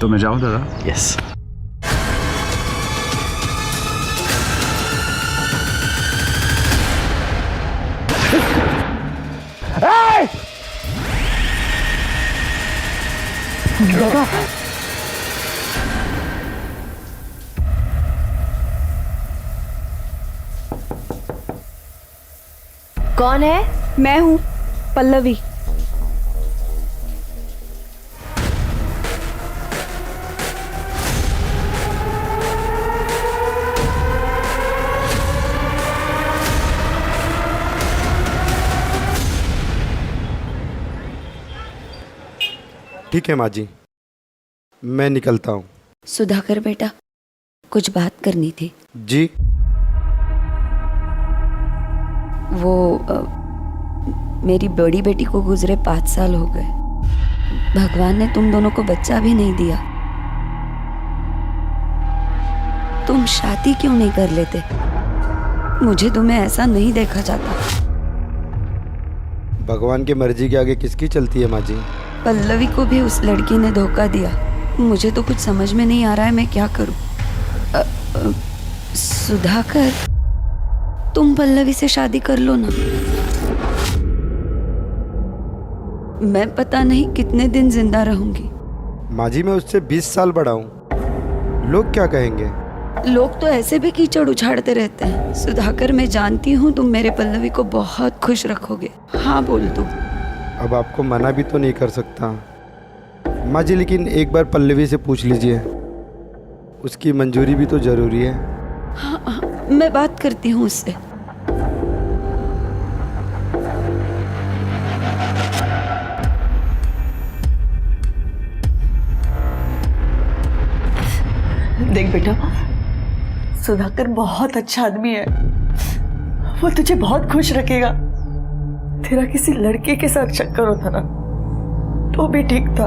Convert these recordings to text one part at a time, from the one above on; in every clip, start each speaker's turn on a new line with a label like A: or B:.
A: तो मैं जाऊं दादा?
B: यस।
C: दादा
D: कौन है?
E: मैं हूँ पल्लवी।
F: ठीक है माँ जी, मैं निकलता हूँ।
G: सुधाकर बेटा, कुछ बात करनी थी।
F: जी।
G: वो मेरी बड़ी बेटी को गुजरे 5 साल हो गए। भगवान ने तुम दोनों को बच्चा भी नहीं दिया। तुम शादी क्यों नहीं कर लेते? मुझे तुम्हें ऐसा नहीं देखा जाता।
F: भगवान की मर्जी के आगे किसकी चलती है माँ जी?
G: पल्लवी को भी उस लड़की ने धोखा दिया। मुझे तो कुछ समझ में नहीं आ रहा है, मैं क्या करूं। सुधाकर, तुम पल्लवी से शादी कर लो ना। मैं पता नहीं कितने दिन जिंदा रहूंगी।
F: माँ जी, मैं उससे 20 साल बड़ा हूँ। लोग क्या कहेंगे?
G: लोग तो ऐसे भी कीचड़ उछाड़ते रहते हैं। सुधाकर, मैं जानती हूँ तुम मेरे पल्लवी को बहुत खुश रखोगे। हाँ बोल दो।
F: अब आपको मना भी तो नहीं कर सकता माँ जी, लेकिन एक बार पल्लवी से पूछ लीजिए, उसकी मंजूरी भी तो जरूरी है।
G: हाँ, मैं बात करती हूँ उससे।
C: देख बेटा, सुधाकर बहुत अच्छा आदमी है। वो तुझे बहुत खुश रखेगा। तेरा किसी लड़के के साथ चक्कर होता ना तो भी ठीक था,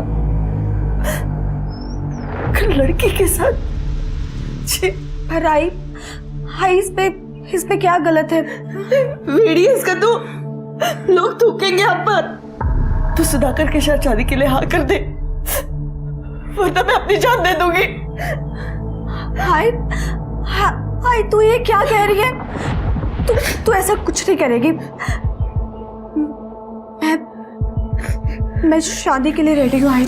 C: लड़की के साथ।
E: पर आई इस पे क्या गलत है?
C: वीडियो इसका तो लोग थूकेंगे आप पर। तू सुधाकर के साथ शादी के लिए हाँ कर दे, वरना मैं अपनी जान दे दूंगी।
E: हाय तू ये क्या कह रही है? तू ऐसा कुछ नहीं करेगी। मैं शादी के लिए रेडी हूँ।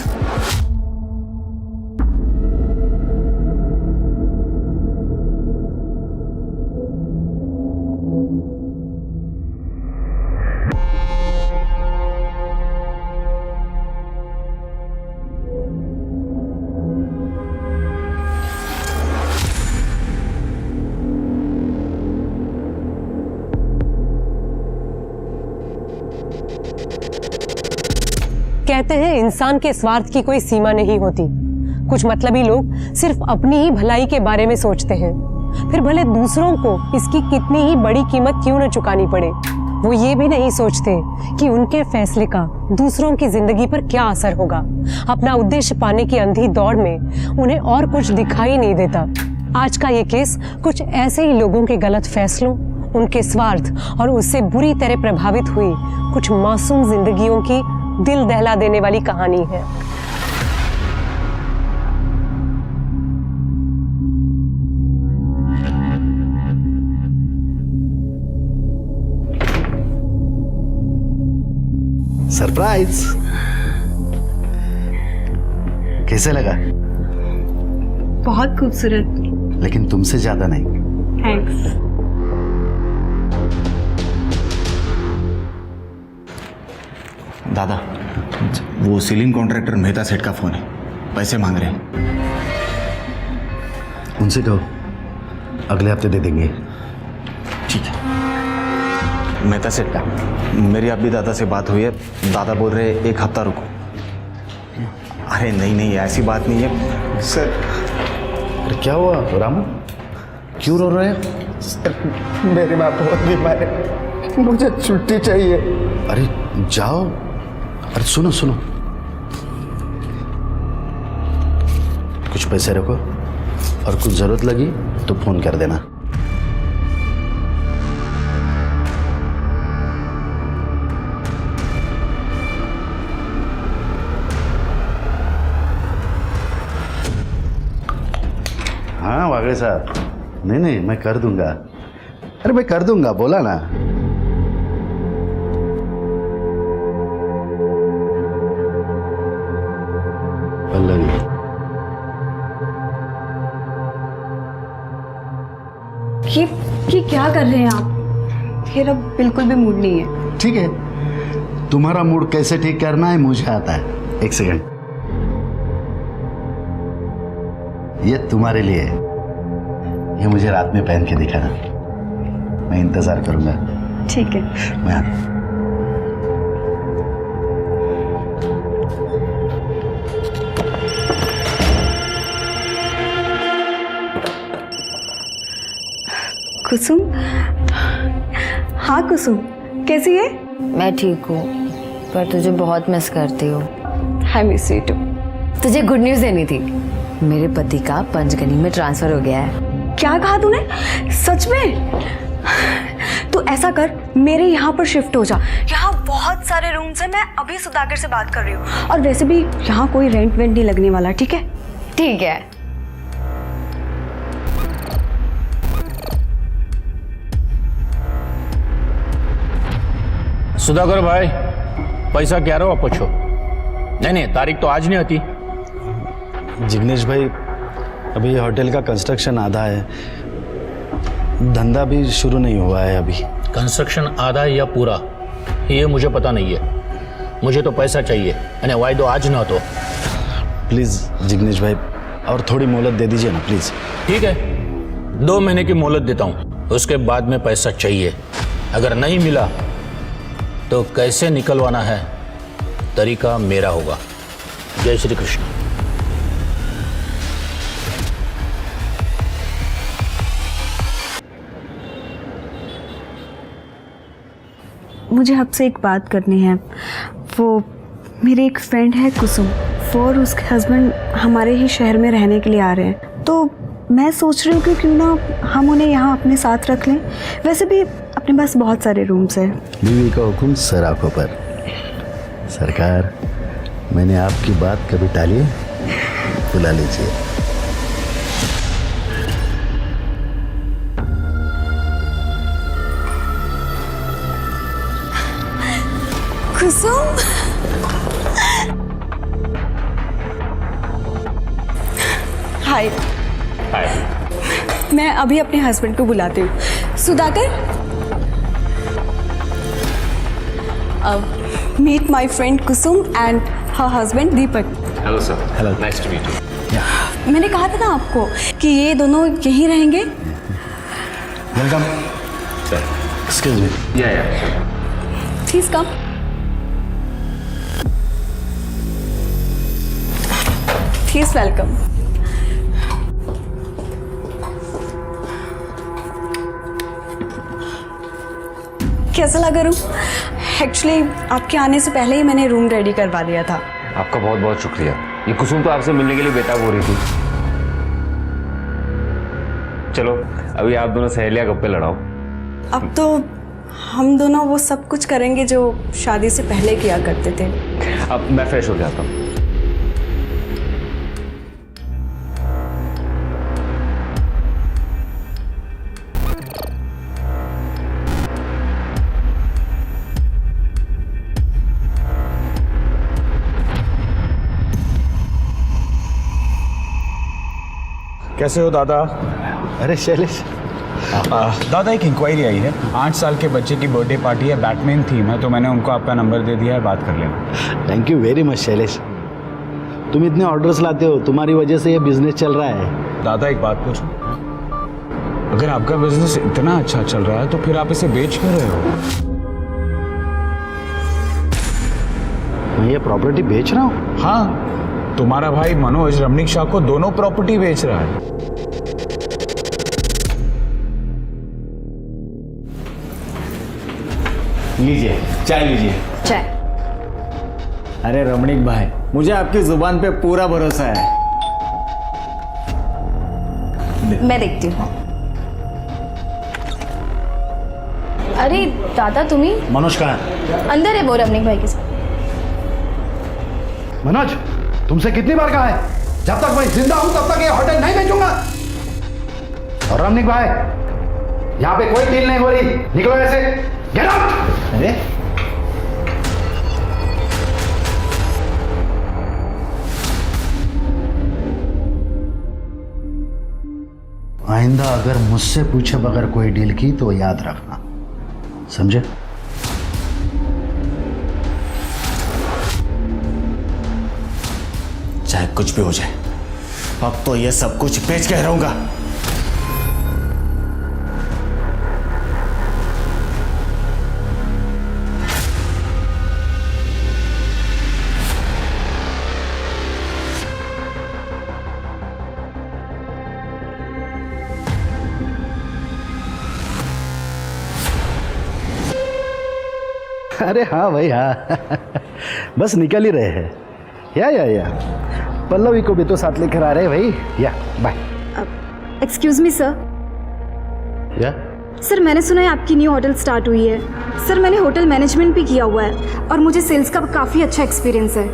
H: कहते हैं इंसान के स्वार्थ की कोई सीमा नहीं होती। कुछ मतलबी लोग सिर्फ अपनी ही भलाई के बारे में सोचते हैं, फिर भले दूसरों को इसकी कितनी ही बड़ी कीमत क्यों न चुकानी पड़े। वो ये भी नहीं सोचते कि उनके फैसले का दूसरों की जिंदगी पर क्या असर होगा। अपना उद्देश्य पाने की अंधी दौड़ में उन्हें और कुछ दिखाई नहीं देता। आज का ये केस कुछ ऐसे ही लोगों के गलत फैसलों, उनके स्वार्थ और उससे बुरी तरह प्रभावित हुई कुछ मासूम जिंदगियों की दिल दहला देने वाली कहानी है।
B: सरप्राइज! कैसे लगा?
E: बहुत खूबसूरत।
B: लेकिन तुमसे ज्यादा नहीं।
E: थैंक्स।
A: दादा, वो सीलिंग कॉन्ट्रैक्टर मेहता सेठ का फोन है, पैसे मांग रहे हैं।
B: उनसे कहो अगले हफ्ते दे देंगे।
A: ठीक है। मेहता सेठ का, मेरी अभी दादा से बात हुई है। दादा बोल रहे 1 हफ्ता रुको। अरे नहीं, ऐसी बात नहीं है सर।
B: अरे क्या हुआ रामू, क्यों रो रहे हैं?
I: सर, मेरी माँ बहुत बीमार है, मुझे छुट्टी चाहिए।
B: अरे जाओ। अरे सुनो, कुछ पैसे रखो और कुछ जरूरत लगी तो फोन कर देना। भावे साहब, नहीं नहीं मैं कर दूंगा। अरे मैं कर दूंगा, बोला ना। पल्लवी,
E: ये क्या कर रहे हैं आप? मेरा बिल्कुल भी मूड नहीं है।
B: ठीक है, तुम्हारा मूड कैसे ठीक करना है मुझे आता है। एक सेकंड, ये तुम्हारे लिए है। ये मुझे रात में पहन के दिखाना, मैं इंतजार करूंगा।
E: ठीक है।
B: मैं आता।
E: कुसुम, हाँ कुसुम, कैसी है?
G: मैं ठीक हूँ, पर तुझे बहुत मिस करती हूँ।
E: I miss you too.
G: तुझे गुड न्यूज़ देनी थी, मेरे पति का पंचगनी में ट्रांसफर हो गया है।
E: क्या कहा तूने? सच में? तू ऐसा कर, मेरे यहाँ पर शिफ्ट हो जा। यहाँ बहुत सारे रूम्स हैं, मैं अभी सुधाकर से बात कर रही हूँ। और वैसे भी यहाँ कोई रेंट वेंट नहीं लगने वाला, ठीक है?
G: ठीक है।
D: सुधाकर भाई, पैसा क्या रहो पूछो। नहीं, तारीख तो आज नहीं आती।
B: जिग्नेश भाई, अभी होटल का कंस्ट्रक्शन आधा है, धंधा भी शुरू नहीं हुआ है अभी।
D: कंस्ट्रक्शन आधा या पूरा ये मुझे पता नहीं है, मुझे तो पैसा चाहिए। यानी वायदो आज ना तो।
B: प्लीज़ जिग्नेश भाई, और थोड़ी मोहलत दे दीजिए ना प्लीज़।
D: ठीक है, 2 महीने की मोहलत देता हूँ, उसके बाद में पैसा चाहिए। अगर नहीं मिला तो कैसे निकलवाना है तरीका मेरा होगा। जय श्री कृष्ण।
E: मुझे आपसे एक बात करनी है। वो मेरी एक फ्रेंड है कुसुम, वो और उसके हस्बैंड हमारे ही शहर में रहने के लिए आ रहे हैं। तो मैं सोच रही हूँ कि क्यों ना हम उन्हें यहाँ अपने साथ रख लें। वैसे भी अपने पास बहुत सारे रूम्स हैं।
B: बीवी का हुक्म सर आंखों पर। सरकार, मैंने आपकी बात कभी टाली है? बुला लीजिए।
E: कुसुम, हाय।
D: हाय।
E: मैं अभी अपने हस्बैंड को बुलाती हूँ। Sudhakar, meet my friend Kusum and her husband Deepak.
J: Hello sir. Hello, nice to meet you.
E: मैंने कहा था ना आपको कि ये दोनों यहीं रहेंगे।
B: Welcome
J: sir.
B: Excuse me.
J: या
E: प्लीज कम। Please welcome. कैसा लगा रूम? एक्चुअली आपके आने से पहले ही मैंने रूम रेडी करवा दिया था।
J: आपका बहुत बहुत शुक्रिया। ये कुसुम तो आपसे मिलने के लिए बेताब हो रही थी। चलो अभी आप दोनों सहेलियां गप्पे लड़ाओ।
E: अब तो हम दोनों वो सब कुछ करेंगे जो शादी से पहले किया करते थे।
J: अब मैं फ्रेश हो जाता हूँ।
K: कैसे हो दादा?
B: अरे शैलेश,
K: दादा एक इंक्वायरी आई है। 8 साल के बच्चे की बर्थडे पार्टी है, बैटमैन थीम है, तो मैंने उनको आपका नंबर दे दिया है, बात कर लेना।
B: Thank you very much Shailesh. तुम इतने ऑर्डर्स लाते हो, तुम्हारी वजह से ये बिजनेस चल रहा है।
K: दादा एक बात पूछूं, अगर आपका बिजनेस इतना अच्छा चल रहा है तो फिर आप इसे बेच क्यों रहे हो?
B: मैं ये प्रॉपर्टी बेच रहा हूँ?
K: हाँ, तुम्हारा भाई मनोज रमणीक शाह को दोनों प्रॉपर्टी बेच रहा है।
A: लीजिए चाय लीजिए।
E: चाय।
A: अरे रमणीक भाई, मुझे आपकी जुबान पे पूरा भरोसा है।
E: मैं देखती हूँ।
L: अरे दादा तुम्ही
B: मनोज कहाँ है?
L: अंदर है वो रमणीक भाई के साथ।
B: मनोज, तुमसे कितनी बार कहा है, जब तक मैं जिंदा हूं तब तक ये होटल नहीं बेचूंगा। और रमनिक भाई, यहाँ पे कोई डील नहीं हो रही, निकलो ऐसे, गेट आउट। अरे आइंदा अगर मुझसे पूछे बगैर कोई डील की तो याद रखना, समझे?
A: चाहे कुछ भी हो जाए, अब तो ये सब कुछ बेच के रहूंगा।
B: अरे हाँ भाई हाँ, बस निकल ही रहे हैं। या पल्लवी को भी तो साथ लेकर आ रहे हैं भाई। या बाय।
E: Excuse me sir.
B: या
E: सर, मैंने सुना है आपकी न्यू होटल स्टार्ट हुई है। सर, मैंने होटल मैनेजमेंट भी किया हुआ है और मुझे सेल्स का काफ़ी अच्छा एक्सपीरियंस है।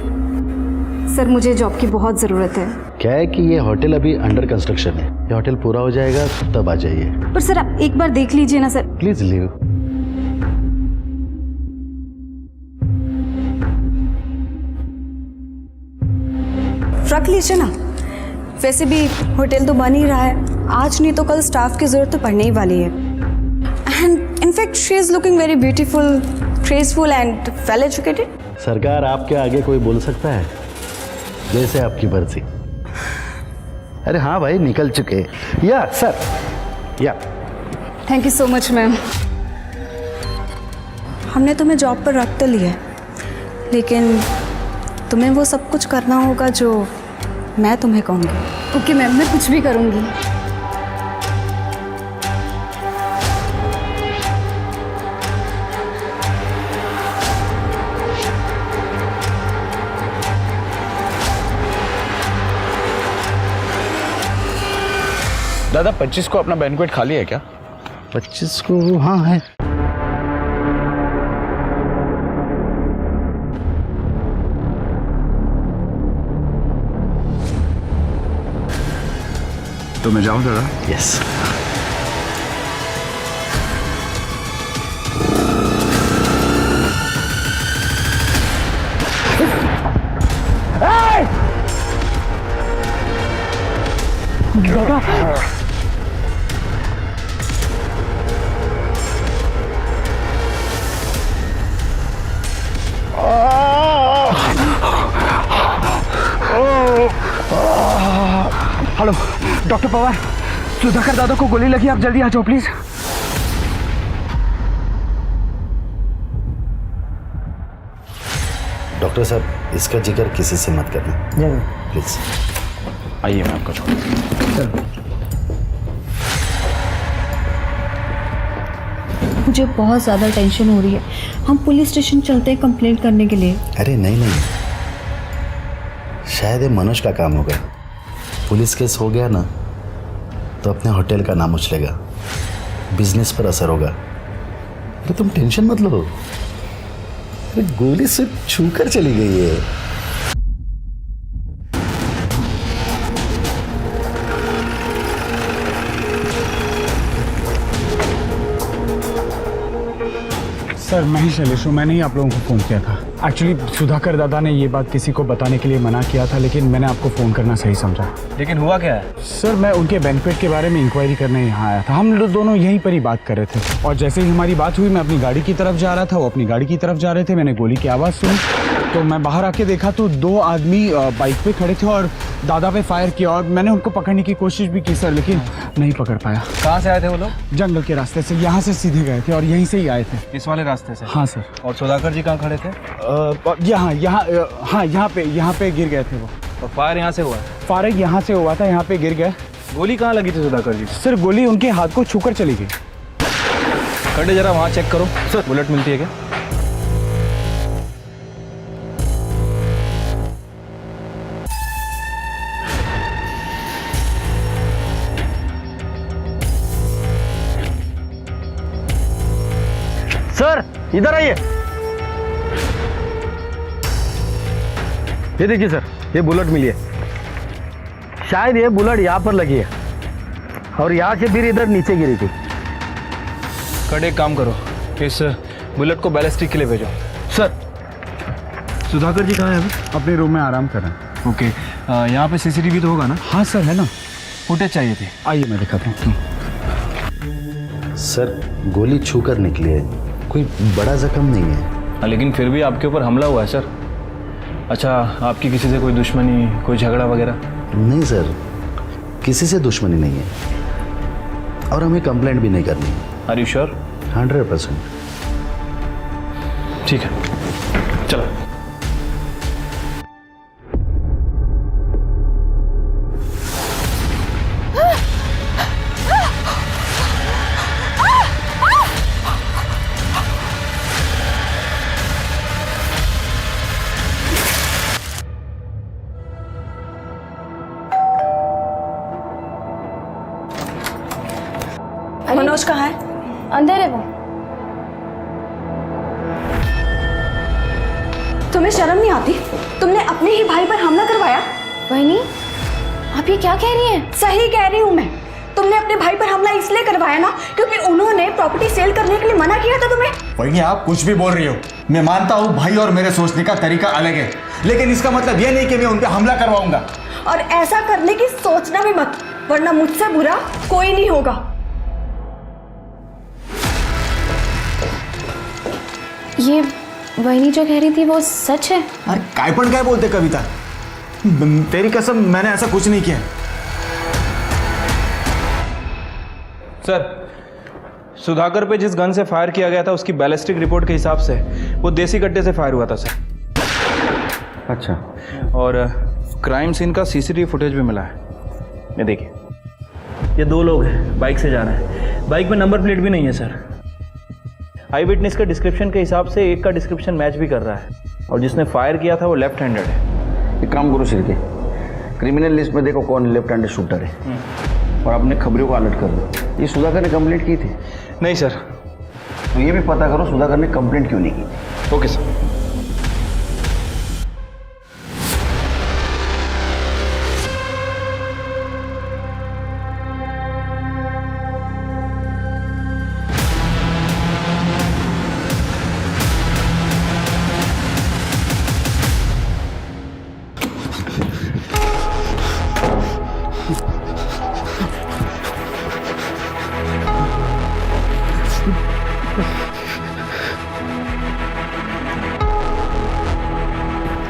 E: सर, मुझे जॉब की बहुत ज़रूरत है।
B: क्या है कि ये होटल अभी अंडर कंस्ट्रक्शन है, ये होटल पूरा हो जाएगा तब आ जाइए।
E: पर सर, आप एक बार देख लीजिए ना सर।
B: Please leave.
E: रख लीजिए ना, वैसे भी होटल तो बन ही रहा है, आज नहीं तो कल स्टाफ की ज़रूरत तो पड़ने ही वाली है। And in fact she is looking very beautiful, graceful and well educated.
B: सरकार आपके आगे कोई बोल सकता है? जैसे आपकी मर्जी। अरे हाँ भाई, निकल चुके। या सर, या
E: thank you so much ma'am. हमने तुम्हें जॉब पर रख तो लिया है, लेकिन तुम्हें वो सब कुछ करना होगा जो मैं तुम्हें कहूँगी। ओके मैम, मैं कुछ भी करूँगी।
K: दादा 25 को अपना बैंक्वेट खाली है क्या?
B: 25 को हाँ है।
K: तो मैं जाऊं दादा?
B: यस।
I: दादा हेलो डॉक्टर पवार, सुधाकर दादा को गोली लगी, आप जल्दी आ जाओ प्लीज।
B: डॉक्टर साहब, इसका जिक्र किसी से मत करना प्लीज।
K: आइए, मैं आपको छोड़।
E: मुझे बहुत ज़्यादा टेंशन हो रही है, हम पुलिस स्टेशन चलते हैं कंप्लेंट करने के लिए।
B: अरे नहीं, शायद ये मनोज का काम होगा। पुलिस केस हो गया ना तो अपने होटल का नाम उछलेगा, बिजनेस पर असर होगा। अरे तुम टेंशन मत लो, अरे गोली सिर्फ छूकर चली गई है।
K: सर मैं ही शैलेश हूँ, मैंने ही आप लोगों को फ़ोन किया था। एक्चुअली सुधाकर दादा ने ये बात किसी को बताने के लिए मना किया था, लेकिन मैंने आपको फ़ोन करना सही समझा।
I: लेकिन हुआ क्या है?
K: सर मैं उनके बैंक्वेट के बारे में इंक्वायरी करने यहाँ आया था। हम लोग दोनों यहीं पर ही बात कर रहे थे और जैसे ही हमारी बात हुई, मैं अपनी गाड़ी की तरफ जा रहा था, वो अपनी गाड़ी की तरफ जा रहे थे। मैंने गोली की आवाज़ सुनी तो मैं बाहर आके देखा तो 2 आदमी बाइक पे खड़े थे और दादा पे फायर किया और मैंने उनको पकड़ने की कोशिश भी की सर, लेकिन नहीं पकड़ पाया।
I: कहाँ से आए थे वो लोग?
K: जंगल के रास्ते से, यहाँ से सीधे गए थे और यहीं से ही आए थे।
I: इस वाले रास्ते से?
K: हाँ सर।
I: और सुधाकर जी कहाँ खड़े थे?
K: यहाँ पे गिर गए थे वो।
I: और फायर यहाँ से हुआ?
K: फायर यहाँ से हुआ था, यहाँ पे गिर गए।
I: गोली कहाँ लगी थी सुधाकर जी?
K: सर गोली उनके हाथ को छूकर चली गई।
I: खड़े जरा वहाँ चेक करो सर, बुलेट मिलती है क्या? सर इधर आइए। ये देखिए सर, ये बुलेट मिली है। शायद ये बुलेट यहाँ पर लगी है।
M: और यहाँ से फिर इधर नीचे गिरी थी।
I: कट एक काम करो, इस बुलेट को बैलिस्टिक के लिए भेजो।
M: सर, सुधाकर जी कहाँ हैं अभी?
K: अपने रूम में आराम कर रहे हैं।
I: ओके, यहाँ पे सीसीटीवी तो होगा ना?
K: हाँ सर, है ना।
I: फुटेज चाहिए थी।
K: आइए मैं दिखाता हूँ।
B: सर, गोली छू कर निकली है, कोई बड़ा जख्म नहीं है।
I: लेकिन फिर भी आपके ऊपर हमला हुआ है सर। अच्छा, आपकी किसी से कोई दुश्मनी, कोई झगड़ा वगैरह?
B: नहीं सर, किसी से दुश्मनी नहीं है और हमें कंप्लेंट भी नहीं करनी है।
I: Are you sure?
B: 100%।
I: ठीक है, चलो।
C: मनोज कहाँ है?
L: अंदर है वो।
E: तुम्हें शर्म नहीं आती? तुमने अपने ही भाई पर हमला करवाया।
L: वहीनी, आप ये क्या कह रही हैं?
E: सही कह रही हूँ मैं। तुमने अपने भाई पर हमला इसलिए करवाया ना क्योंकि उन्होंने प्रॉपर्टी सेल करने के लिए मना किया था तुम्हें।
A: वही आप कुछ भी बोल रही हो। मैं मानता हूँ भाई और मेरे सोचने का तरीका अलग है, लेकिन इसका मतलब यह नहीं कि मैं उन पर हमला करवाऊंगा।
E: और ऐसा करने की सोचना भी मत, वरना मुझसे बुरा कोई नहीं होगा।
L: ये वहीनी जो कह रही थी वो सच है?
A: अरे कायपन काय बोलते कविता, तेरी कसम मैंने ऐसा कुछ नहीं किया।
I: सर, सुधाकर पे जिस गन से फायर किया गया था उसकी बैलिस्टिक रिपोर्ट के हिसाब से वो देसी कट्टे से फायर हुआ था सर।
M: अच्छा,
I: और क्राइम सीन का सीसीटीवी फुटेज भी मिला है। ये देखिए, ये दो लोग हैं, बाइक से जा रहे हैं। बाइक में नंबर प्लेट भी नहीं है सर। आई विटनेस के डिस्क्रिप्शन के हिसाब से एक का डिस्क्रिप्शन मैच भी कर रहा है, और जिसने फायर किया था वो लेफ्ट हैंडेड है।
M: एक काम करो श्रीके, क्रिमिनल लिस्ट में देखो कौन लेफ्ट हैंडेड शूटर है और अपने खबरों को अलर्ट कर दो। ये सुधाकर ने कंप्लेंट की थी?
I: नहीं सर।
M: तो ये भी पता करो सुधाकर ने कंप्लेंट क्यों नहीं की थी।
I: Okay sir.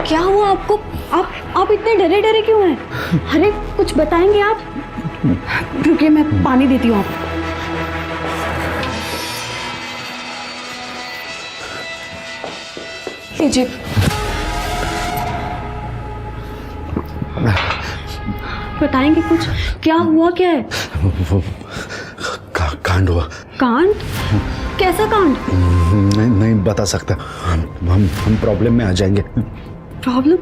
E: क्या हुआ आपको? आप इतने डरे डरे क्यों हैं? अरे कुछ बताएंगे आप? रुकिए, मैं पानी देती हूँ आपको। लीजिए। बताएंगे कुछ? क्या हुआ, क्या है?
B: वो कांड हुआ।
E: कांड? कैसा कांड?
B: नहीं बता सकता। हम प्रॉब्लम में आ जाएंगे।
E: प्रॉब्लम?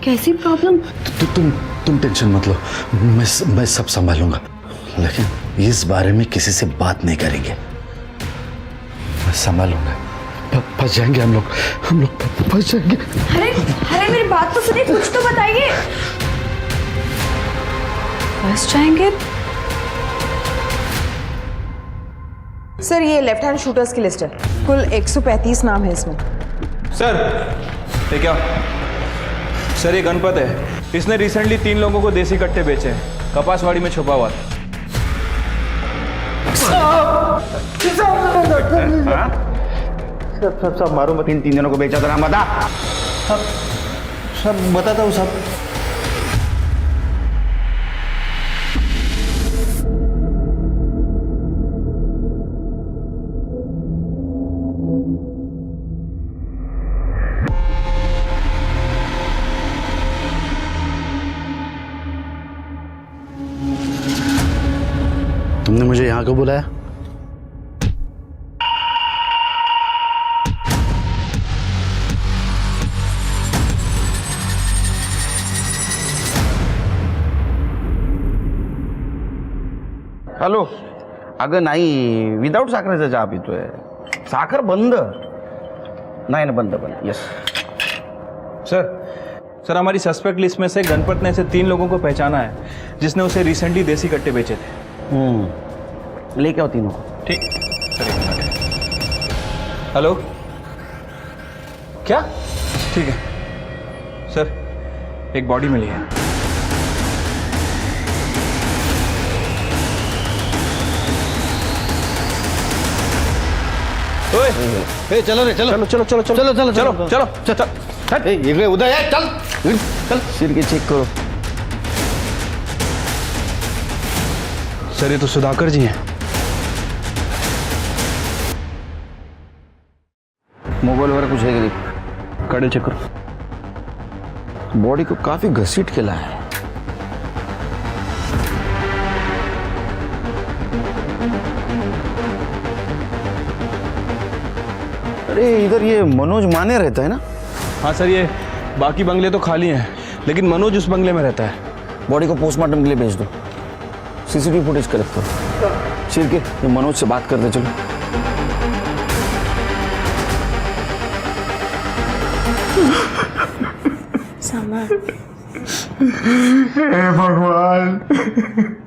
E: कैसी प्रॉब्लम?
B: तुम टेंशन मत लो, मैं सब संभालूंगा, लेकिन इस बारे में किसी से बात नहीं करेंगे। मैं संभालूंगा। फंस जाएंगे हम लोग फंस जाएंगे।
E: अरे मेरी बात तो सुनिए, कुछ तो बताइए। फंस जाएंगे?
N: सर, ये लेफ्ट हैंड शूटर्स की लिस्ट है। कुल 135 नाम है इसमें।
I: सर, ये क्या? सर, ये गणपत है। इसने रिसेंटली 3 लोगों को देसी कट्टे बेचे हैं। कपासवाड़ी में छुपा हुआ था।
M: सब मारो मत। इन 3 जनों को बेचा था, नाम बता।
A: सब बताता हूँ सब।
B: तुमने मुझे यहाँ क्यों बुलाया?
M: हॅलो, अगं नाही, विदाऊट साखरेचा चहा पितोय. साखर बंद. नाही ना, बंद. यस
I: सर, हमारी सस्पेक्ट लिस्ट में से गणपत ने ऐसे 3 लोगों को पहचाना है जिसने उसे रिसेंटली देसी कट्टे बेचे थे.
M: लेके आओ तीनों को।
I: ठीक सर, एक मिनट। हेलो, क्या? ठीक है सर, एक बॉडी मिली है। ओए,
M: चलो रे, चलो
I: चलो चलो चलो चलो
M: चलो चलो
I: चलो चलो चलो
M: ये उधर है, चल चल सिर के चेक करो।
I: सर ये तो सुधाकर जी हैं।
M: मोबाइल वगैरह कुछ है कि नहीं?
I: कड़े चेक करो।
M: बॉडी को काफी घसीट के लाया है। अरे इधर ये मनोज माने रहता है ना?
I: हाँ सर, ये बाकी बंगले तो खाली हैं, लेकिन मनोज उस बंगले में रहता है।
M: बॉडी को पोस्टमार्टम के लिए भेज दो। सीसीटीवी फुटेज कलेक्ट करो। सिर के ये मनोज से बात करते चलो।
A: हे भगवान,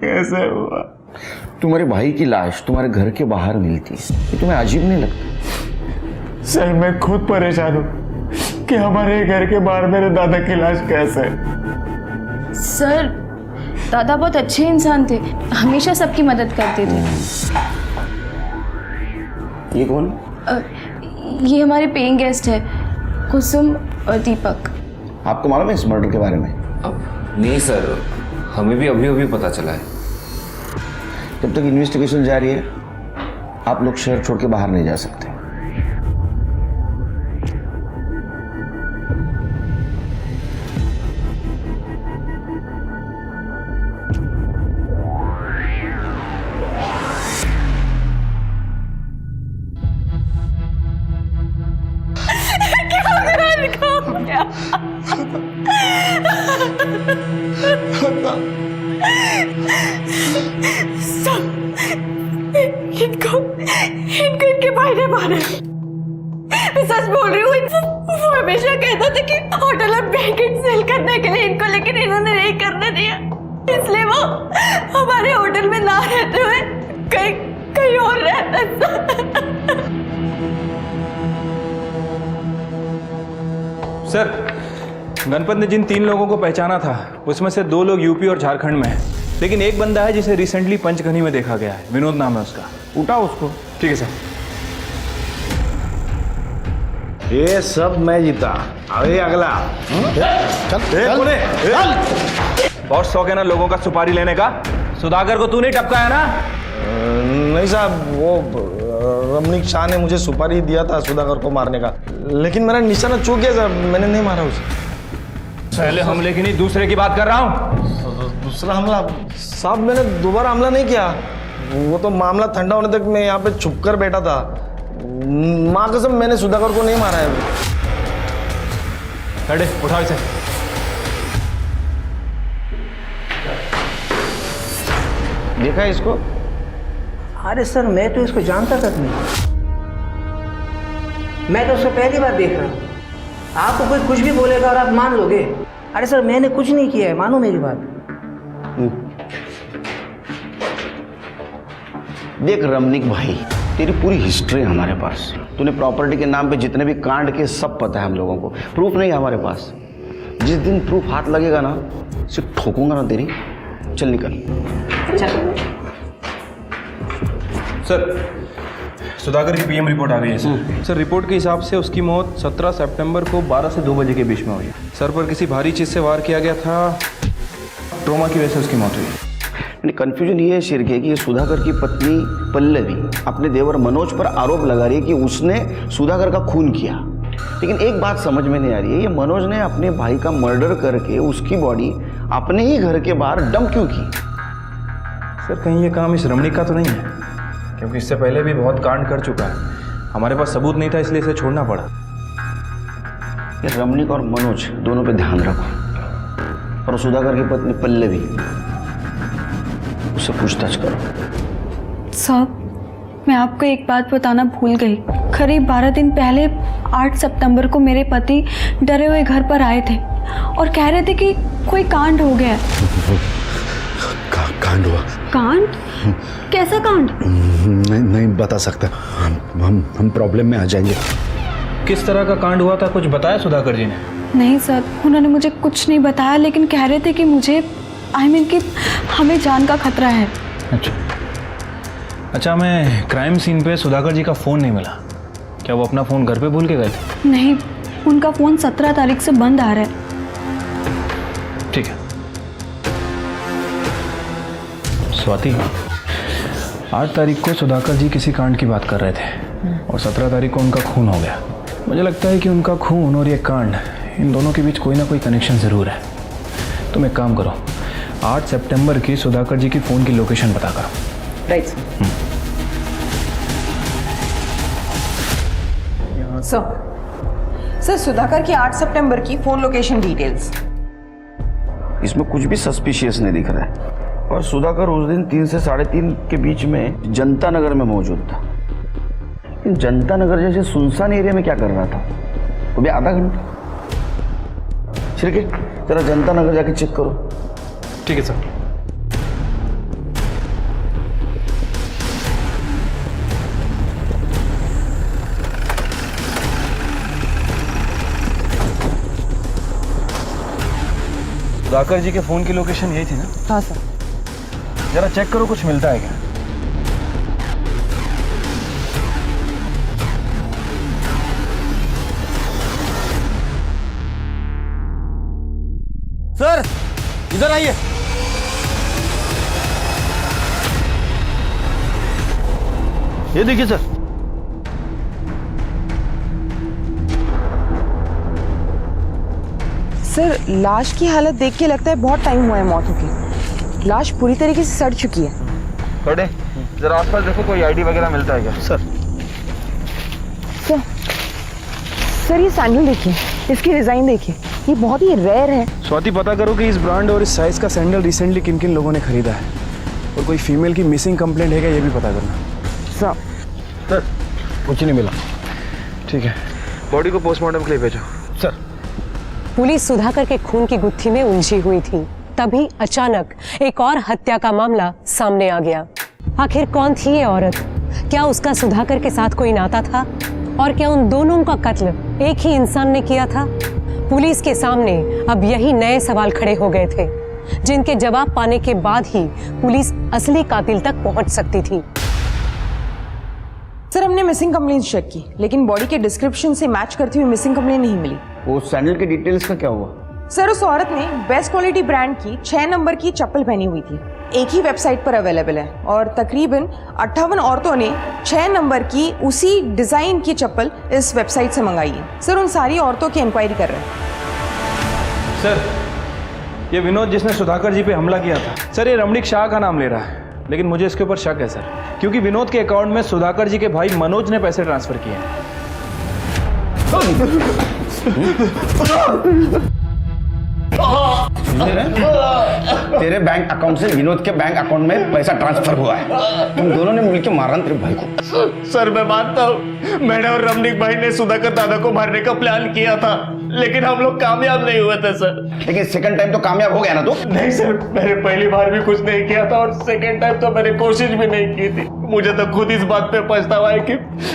A: कैसे हुआ?
M: तुम्हारे भाई की लाश तुम्हारे घर के बाहर मिलती, ये तुम्हें अजीब नहीं लगता?
A: सर मैं खुद परेशान हूँ कि हमारे घर के बाहर मेरे दादा की लाश कैसे?
L: सर दादा बहुत अच्छे इंसान थे, हमेशा सबकी मदद करते थे।
M: ये कौन?
L: ये हमारे पेइंग गेस्ट है, कुसुम और दीपक।
M: आपको मालूम है इस मर्डर के बारे में?
J: नहीं सर, हमें भी अभी अभी पता चला है।
M: जब तक इन्वेस्टिगेशन जारी है आप लोग शहर छोड़ के बाहर नहीं जा सकते।
C: इनको इनके भाई ने मारा। मैं सच बोल रही हूँ। वो हमेशा कहता था कि होटल में बैंकेट सेल करने के लिए इनको, लेकिन इन्होंने नहीं करने दिया, इसलिए वो हमारे होटल में ना रहते हुए कहीं और रहता था।
I: सर गणपत ने जिन 3 लोगों को पहचाना था उसमें से 2 लोग यूपी और झारखंड में हैं, लेकिन एक बंदा है जिसे रिसेंटली पंचगनी में देखा गया है। विनोद नाम है उसका।
M: उठाओ उसको।
I: ठीक है सर।
M: ये सब मैं जीता। अरे अगला
I: बहुत शौक है ना लोगों का सुपारी लेने का। सुधाकर को तू नहीं टपकाया ना?
A: नहीं साहब, वो रमनीक शाह ने मुझे सुपारी दिया था सुधाकर को मारने का, लेकिन मेरा निशाना चूक गया साहब, मैंने नहीं मारा उसे।
I: पहले हमले की नहीं, दूसरे की बात कर रहा हूँ।
A: दूसरा हमला? साहब मैंने दोबारा हमला नहीं किया, वो तो मामला ठंडा होने तक मैं यहाँ पे छुप कर बैठा था। माँ कसम मैंने सुधाकर को नहीं मारा है।
I: अरे उठाओ इसे।
M: देखा इसको?
O: अरे सर मैं तो इसको जानता तक नहीं, मैं तो उसको पहली बार देख रहा हूँ। आपको कोई कुछ भी बोलेगा और आप मान लोगे? अरे सर मैंने कुछ नहीं किया है, मानो मेरी बात।
M: देख रमनीक भाई, तेरी पूरी हिस्ट्री है हमारे पास। तूने प्रॉपर्टी के नाम पे जितने भी कांड के सब पता है हम लोगों को। प्रूफ नहीं है हमारे पास। जिस दिन प्रूफ हाथ लगेगा ना, सिर्फ ठोकूंगा ना तेरी। चल निकल।
I: सर सुधाकर की पीएम रिपोर्ट आ गई है सर। सर रिपोर्ट के हिसाब से उसकी मौत 17 सितंबर को 12 से 2 बजे के बीच में हुई। सर पर किसी भारी चीज़ से वार किया गया था, ट्रोमा की वजह से उसकी मौत हुई।
M: कंफ्यूजन ये है शिरके कि ये सुधाकर की पत्नी पल्लवी अपने देवर मनोज पर आरोप लगा रही है कि उसने सुधाकर का खून किया। लेकिन एक बात समझ में नहीं आ रही है, ये मनोज ने अपने भाई का मर्डर करके उसकी बॉडी अपने ही घर के बाहर डंप क्यों की?
I: सर कहीं ये काम इस रमणीक का तो नहीं है, क्योंकि इससे पहले भी बहुत कांड कर चुका है। हमारे पास सबूत नहीं था इसलिए इसे छोड़ना पड़ा।
M: ये रमणीक और मनोज दोनों पे ध्यान रखो, और सुधाकर की पत्नी पल्लवी उससे पूछताछ करो।
E: साहब मैं आपको एक बात बताना भूल गई। करीब 12 दिन पहले 8 सितंबर को मेरे पति डरे हुए घर पर आए थे और कह रहे थे कि कोई कांड हो गया है।
B: कांड हुआ।
E: कांड? कैसा कांड?
B: नहीं बता सकता, हम प्रॉब्लम में आ जाएंगे।
I: किस तरह का कांड हुआ था, कुछ बताया सुधाकर जी ने?
E: नहीं सर, उन्होंने मुझे कुछ नहीं बताया, लेकिन कह रहे थे कि मुझे कि हमें जान का खतरा है।
I: अच्छा, हमें क्राइम सीन पे सुधाकर जी का फ़ोन नहीं मिला। क्या वो अपना फ़ोन घर पे भूल के गए थे?
E: नहीं, उनका फ़ोन 17 तारीख से बंद आ रहा है।
I: ठीक है स्वाति, 8 तारीख को सुधाकर जी किसी कांड की बात कर रहे थे और 17 तारीख को उनका खून हो गया। मुझे लगता है कि उनका खून और ये कांड, इन दोनों के बीच कोई ना कोई कनेक्शन ज़रूर है। तुम एक काम करो, 8 सितंबर की सुधाकर जी की फ़ोन की लोकेशन पता करो।
N: राइट सर, सुधाकर की 8 सितंबर की फ़ोन लोकेशन डिटेल्स।
M: इसमें कुछ भी सस्पिशियस नहीं दिख रहा है। और सुधाकर उस दिन 3 से 3:30 के बीच में जनता नगर में मौजूद था। लेकिन जनता नगर जैसे सुनसान एरिया में क्या कर रहा था? वो भी आधा घंटा। ठीक है, जरा जनता नगर जाके चेक करो।
I: ठीक है सर। सुधाकर जी के फ़ोन की लोकेशन यही थी ना?
N: हाँ सर।
I: जरा चेक करो, कुछ मिलता है क्या?
A: सर इधर आइए।
M: ये देखिए सर,
N: सर लाश की हालत देख के लगता है बहुत टाइम हुआ है मौत होके। लाश पूरी तरीके से सड़ चुकी है।
I: थोड़े जरा आसपास देखो, कोई आईडी वगैरह मिलता है क्या?
N: सर ये सैंडल देखिए, इसकी डिजाइन देखिए, ये बहुत ही रेयर है।
I: स्वाति, पता करो कि इस ब्रांड और इस साइज का सैंडल रिसेंटली किन किन लोगों ने खरीदा है, और कोई फीमेल की मिसिंग कंप्लेंट है क्या, ये भी पता करना। सर कुछ नहीं मिला। ठीक है, बॉडी को पोस्टमार्टम के लिए भेजो। सर।
H: पुलिस सुधाकर के खून की गुत्थी में उलझी हुई थी, तभी अचानक एक और हत्या का मामला सामने आ गया। आखिर कौन थी ये औरत? क्या उसका सुधाकर के साथ कोई नाता था? और क्या उन दोनों का कत्ल एक ही इंसान ने किया था? पुलिस के सामने अब यही नए सवाल खड़े हो गए थे, जिनके जवाब पाने के बाद ही पुलिस असली कातिल तक पहुंच सकती थी।
N: सर, हमने मिसिंग कंप्लेंट चेक की, लेकिन बॉडी के डिस्क्रिप्शन से मैच करती हुई मिसिंग कंप्लेंट नहीं मिली।
M: वो सैंडल के डिटेल्स का क्या हुआ?
N: सर, उस औरत ने बेस्ट क्वालिटी ब्रांड की 6 नंबर की चप्पल पहनी हुई थी। एक ही वेबसाइट पर अवेलेबल है और तकरीबन 58 औरतों ने 6 नंबर की उसी डिजाइन की चप्पल इस वेबसाइट से मंगाई है। सर, उन सारी औरतों की इंक्वायरी कर रहे हैं।
I: सर, ये विनोद जिसने सुधाकर जी पे हमला किया था, सर ये रमणीक शाह का नाम ले रहा है, लेकिन मुझे इसके ऊपर शक है सर, क्योंकि विनोद के अकाउंट में सुधाकर जी के भाई मनोज ने पैसे ट्रांसफर किए हैं।
M: तेरे बैंक अकाउंट से विनोद के बैंक अकाउंट में पैसा ट्रांसफर हुआ है। तुम दोनों ने मिलकर मारा तेरे भाई को।
A: सर मैं मानता हूँ, मैंने और रमणीक भाई ने सुधाकर दादा को मारने का प्लान किया था, लेकिन हम लोग कामयाब नहीं हुए थे सर।
M: लेकिन सेकंड टाइम तो कामयाब हो गया ना तू?
A: नहीं सर, मैंने पहली बार भी कुछ नहीं किया था और सेकंड टाइम तो मैंने कोशिश भी नहीं की थी। मुझे तो खुद इस बात पे पछतावा है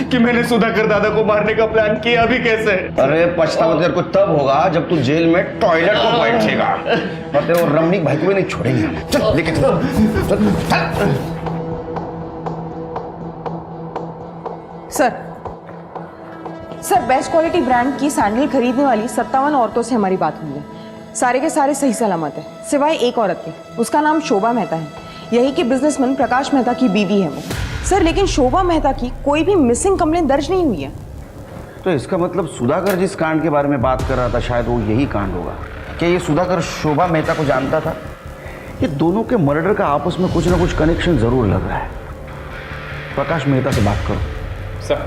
A: कि मैंने सुधाकर दादा को मारने का प्लान किया भी कैसे।
M: अरे पछतावा तेरे को तब होगा जब तू जेल में टॉयलेट को बैठेगा, और तेरे और रमणीक भाई को भी नहीं छोड़ेंगे हम। चल लेके चल।
N: सर, बेस्ट क्वालिटी ब्रांड की सैंडल खरीदने वाली 57 औरतों से हमारी बात हुई है। सारे के सारे सही सलामत है, सिवाय एक औरत के। उसका नाम शोभा मेहता है, यही के बिजनेसमैन प्रकाश मेहता की बीवी है वो। सर, लेकिन शोभा मेहता की कोई भी मिसिंग कंप्लेंट दर्ज नहीं हुई है।
M: तो इसका मतलब सुधाकर जिस कांड के बारे में बात कर रहा था, शायद वो यही कांड होगा। क्या ये सुधाकर शोभा मेहता को जानता था? ये दोनों के मर्डर का आपस में कुछ ना कुछ कनेक्शन जरूर लग रहा है। प्रकाश मेहता से बात करो।
I: सर,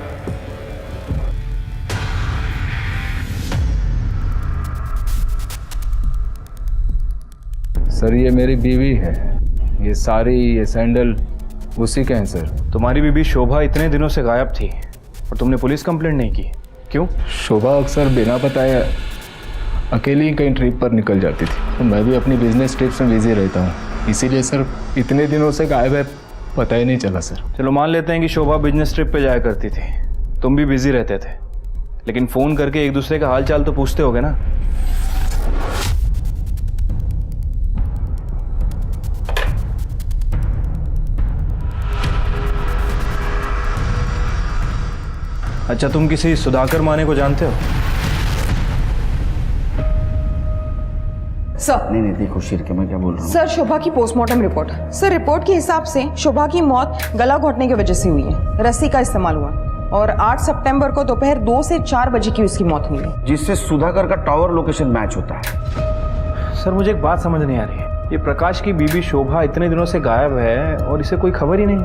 P: सर ये मेरी बीवी है, ये साड़ी ये सैंडल उसी के हैं सर।
I: तुम्हारी बीबी शोभा इतने दिनों से गायब थी और तुमने पुलिस कंप्लेंट नहीं की, क्यों?
P: शोभा अक्सर बिना बताए अकेली ही कहीं ट्रिप पर निकल जाती थी, तो मैं भी अपनी बिजनेस ट्रिप्स में बिजी रहता हूँ। इसीलिए सर इतने दिनों से गायब है, पता ही नहीं चला सर।
I: चलो मान लेते हैं कि शोभा बिजनेस ट्रिप पे जाया करती थी, तुम भी बिजी रहते थे, लेकिन फ़ोन करके एक दूसरे का हाल चाल तो पूछते होगे ना। अच्छा, तुम किसी सुधाकर माने को जानते हो?
N: सर
M: नहीं देखो शिरके, मैं क्या बोल रहा हूँ।
N: सर, शोभा की पोस्टमार्टम रिपोर्ट। सर, रिपोर्ट के हिसाब से शोभा की मौत गला घोटने की वजह से हुई है, रस्सी का इस्तेमाल हुआ और 8 सितंबर को दोपहर 2 से 4 बजे की उसकी मौत हुई है,
M: जिससे सुधाकर का टावर लोकेशन मैच होता है।
I: सर मुझे एक बात समझ नहीं आ रही है, ये प्रकाश की बीबी शोभा इतने दिनों से गायब है और इसे कोई खबर ही नहीं,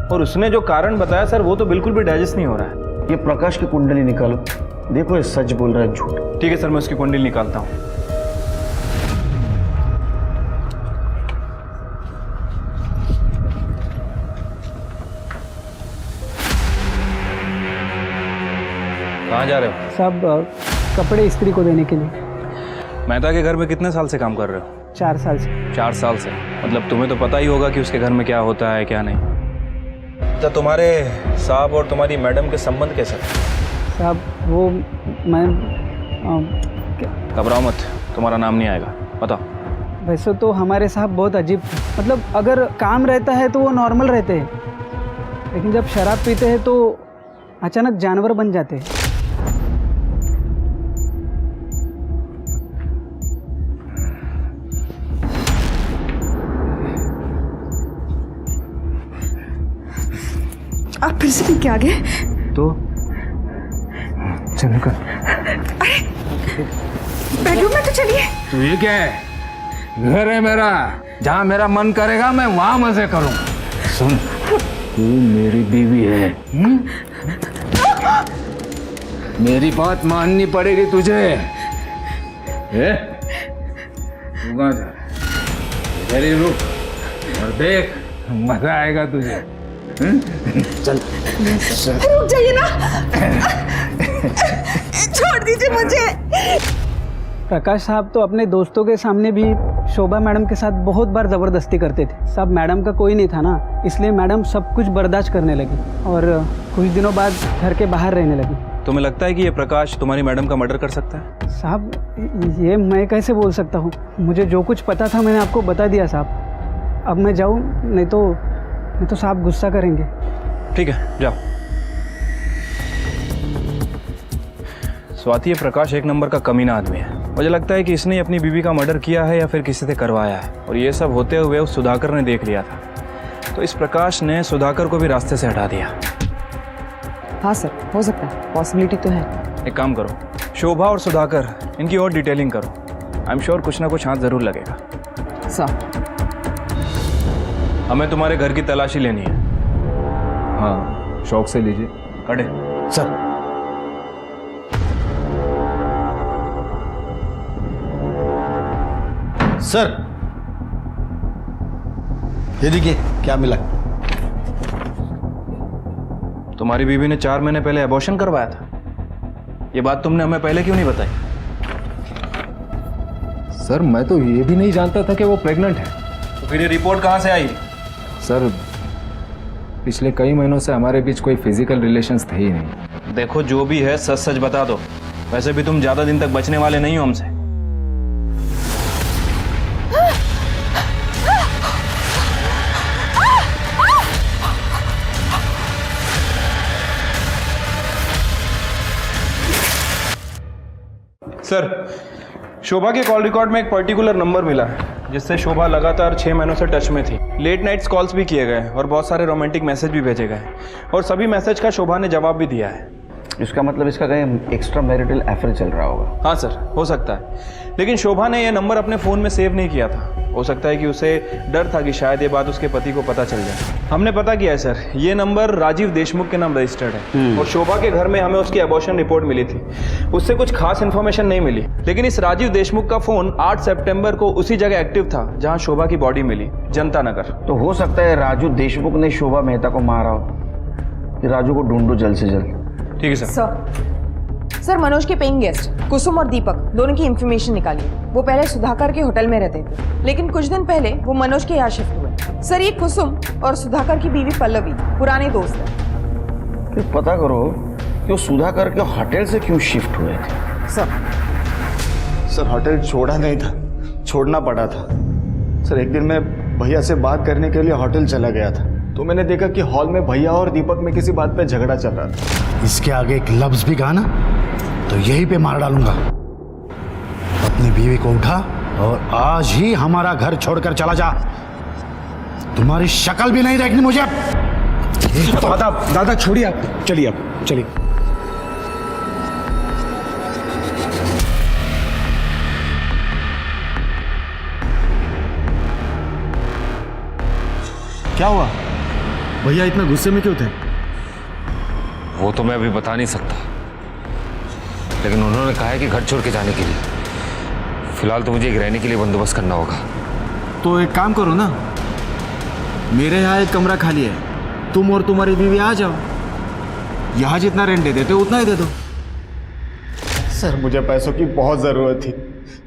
I: और उसने जो कारण बताया सर वो तो बिल्कुल भी डाइजेस्ट नहीं हो रहा है।
M: ये प्रकाश की कुंडली निकालो, देखो ये सच बोल रहा है झूठ।
I: ठीक है सर, मैं उसकी कुंडली निकालता हूँ। कहाँ जा रहे हो?
O: सब कपड़े इस्त्री को देने के लिए।
I: मेहता के घर में कितने साल से काम कर रहे हो?
O: 4 साल से।
I: 4 साल से, मतलब तुम्हें तो पता ही होगा कि उसके घर में क्या होता है क्या नहीं। तो तुम्हारे साहब और तुम्हारी मैडम के संबंध कैसे?
O: साहब वो मैं
I: घबराओ मत, तुम्हारा नाम नहीं आएगा, बताओ।
O: वैसे तो हमारे साहब बहुत अजीब, मतलब अगर काम रहता है तो वो नॉर्मल रहते हैं, लेकिन जब शराब पीते हैं तो अचानक जानवर बन जाते हैं।
C: आप फिर से पी के आ गए?
P: तो चल निकल।
C: अरे बेडरूम में तो चलिए।
P: तो ये क्या है? घर है मेरा, जहाँ मेरा मन करेगा मैं वहां मजे करूं। सुन, तू मेरी बीवी है, मेरी बात माननी पड़ेगी तुझे। तू कहाँ जा? इधर ही रुक और देख, मजा आएगा तुझे। चल
C: रुक जाइए ना, छोड़ दीजिए मुझे।
O: प्रकाश साहब तो अपने दोस्तों के सामने भी शोभा मैडम के साथ बहुत बार ज़बरदस्ती करते थे। सब मैडम का कोई नहीं था ना, इसलिए मैडम सब कुछ बर्दाश्त करने लगी और कुछ दिनों बाद घर के बाहर रहने लगी।
I: तुम्हें लगता है कि ये प्रकाश तुम्हारी मैडम का मर्डर कर सकता है?
O: साहब ये मैं कैसे बोल सकता हूँ, मुझे जो कुछ पता था मैंने आपको बता दिया साहब। अब मैं जाऊँ, नहीं तो साहब गुस्सा करेंगे।
I: ठीक है, जाओ। स्वाति, ये प्रकाश एक नंबर का कमीना आदमी है। मुझे लगता है कि इसने अपनी बीवी का मर्डर किया है या फिर किसी से करवाया है, और ये सब होते हुए उस सुधाकर ने देख लिया था, तो इस प्रकाश ने सुधाकर को भी रास्ते से हटा दिया।
N: हाँ सर, हो सकता है, पॉसिबिलिटी तो है।
I: एक काम करो, शोभा और सुधाकर इनकी और डिटेलिंग करो, आई एम श्योर कुछ ना कुछ हाथ जरूर लगेगा।
N: सर
I: हमें तुम्हारे घर की तलाशी लेनी है।
P: हाँ, शौक से लीजिए।
I: कड़े
B: सर। सर ये देखिए क्या मिला।
I: तुम्हारी बीवी ने 4 महीने पहले अबॉर्शन करवाया था, ये बात तुमने हमें पहले क्यों नहीं बताई?
P: सर मैं तो ये भी नहीं जानता था कि वो प्रेग्नेंट है।
I: तो फिर ये रिपोर्ट कहाँ से आई?
P: सर पिछले कई महीनों से हमारे बीच कोई फिजिकल रिलेशंस थे ही नहीं।
I: देखो जो भी है सच सच बता दो, वैसे भी तुम ज्यादा दिन तक बचने वाले नहीं हो हमसे। सर, शोभा के कॉल रिकॉर्ड में एक पर्टिकुलर नंबर मिला है जिससे शोभा लगातार 6 महीनों से टच में थी। लेट नाइट्स कॉल्स भी किए गए और बहुत सारे रोमांटिक मैसेज भी भेजे गए, और सभी मैसेज का शोभा ने जवाब भी दिया है।
M: इसका मतलब इसका कहीं एक्स्ट्रा मैरिटल अफेयर चल रहा होगा।
I: हाँ सर, हो सकता है, लेकिन शोभा ने यह नंबर अपने फ़ोन में सेव नहीं किया था। हो सकता है कि उसे डर था कि शायद ये बात उसके पति को पता चल जाए। हमने पता किया है सर, ये नंबर राजीव देशमुख के नाम रजिस्टर्ड है, और शोभा के घर में हमें उसकी अबॉर्शन रिपोर्ट मिली थी। उससे कुछ खास इन्फॉर्मेशन नहीं मिली, लेकिन इस राजीव देशमुख का फ़ोन 8 सितंबर को उसी जगह एक्टिव था जहाँ शोभा की बॉडी मिली, जनता नगर।
M: तो हो सकता है राजू देशमुख ने शोभा मेहता को मारा हो। राजू को ढूंढो जल्द से जल्द।
I: ठीक है सर।
N: सर मनोज के पेइंग गेस्ट कुसुम और दीपक दोनों की इंफॉर्मेशन निकाली। वो पहले सुधाकर के होटल में रहते थे, लेकिन कुछ दिन पहले वो मनोज के यहाँ शिफ्ट हुए। सर ये कुसुम और सुधाकर की बीवी पल्लवी पुराने दोस्त हैं।
M: फिर पता करो कि वो सुधाकर के होटल से क्यों शिफ्ट हुए थे।
A: सर होटल छोड़ा नहीं था, छोड़ना पड़ा था। सर एक दिन मैं भैया से बात करने के लिए होटल चला गया था, तो मैंने देखा कि हॉल में भैया और दीपक में किसी बात पे झगड़ा चल रहा था।
B: इसके आगे एक लफ्ज भी कहा ना तो यहीं पे मार डालूंगा। अपनी बीवी को उठा और आज ही हमारा घर छोड़कर चला जा। तुम्हारी शक्ल भी नहीं देखनी मुझे।
K: दादा दादा छोड़िए आप, चलिए आप चलिए।
A: क्या हुआ भैया, इतना गुस्से में क्यों थे?
J: वो तो मैं अभी बता नहीं सकता, लेकिन उन्होंने कहा है कि घर छोड़ के जाने के लिए। फिलहाल तो मुझे एक रहने के लिए बंदोबस्त करना होगा।
A: तो एक काम करो ना, मेरे यहाँ एक कमरा खाली है, तुम और तुम्हारी बीवी आ जाओ। यहाँ जितना रेंट दे देते हो उतना ही दे दो। सर मुझे पैसों की बहुत ज़रूरत थी,